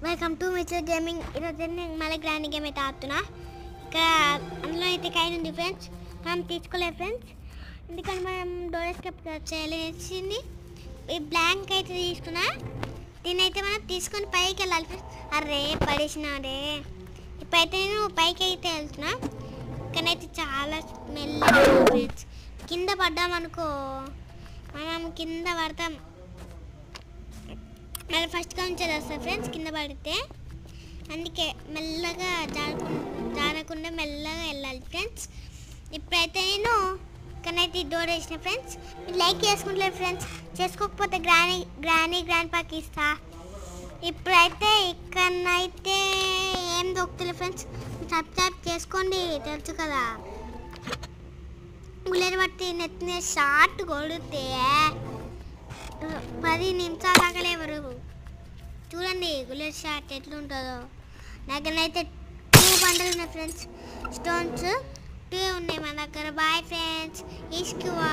Welcome to mister gaming. ఈరోజు నేను మళ్ళీ గ్రాండ్ గేమ్ అయితే ఆడుతున్నా. ఇక్కడ అందులో అయితే కైన్ ఉంది ఫ్రెండ్స్, మనం తీసుకోలేదు ఫ్రెండ్స్, ఎందుకంటే మనం డోర్ ఎస్కేప్ చేయాల్సింది. ఈ బ్లాంక్ అయితే తీసుకున్నా, దీన్ని అయితే మనం తీసుకొని పైకి వెళ్ళాలి ఫ్రెండ్స్. అరే పడేసినాడే. ఇప్పుడైతే నేను పైకి అయితే వెళ్తున్నా. ఇక్కడైతే చాలా మెల్లగా ఫ్రెండ్స్, కింద పడ్డామనుకో మనం కింద పడతాం. మళ్ళీ ఫస్ట్గా ఉంచేది వస్తుంది ఫ్రెండ్స్ కింద పడితే, అందుకే మెల్లగా జారకుండా మెల్లగా వెళ్ళాలి ఫ్రెండ్స్. ఇప్పుడైతే నేను ఇక్కడైతే డోర్ వేసిన ఫ్రెండ్స్. మీరు లైక్ చేసుకుంటలేదు ఫ్రెండ్స్, చేసుకోకపోతే గ్రాండ్ పాకి ఇస్తా. ఇప్పుడైతే ఇక్కడనైతే ఏం దొక్కుతలే ఫ్రెండ్స్, సబ్స్క్రైబ్ చేసుకోండి, తెలుసు కదా. బుల్లెట్ బట్టి నెత్తిన షార్ట్ కొడితే 10 నిమిషాల దాకా లేవరు. చూడండి బుల్లెట్ షాట్ ఎట్లుంటుందో. నాకనైతే 2 బండలు ఉన్నాయి ఫ్రెండ్స్, స్టోన్స్ 2 ఉన్నాయి మన దగ్గర. Boy friends, ఇష్కువా.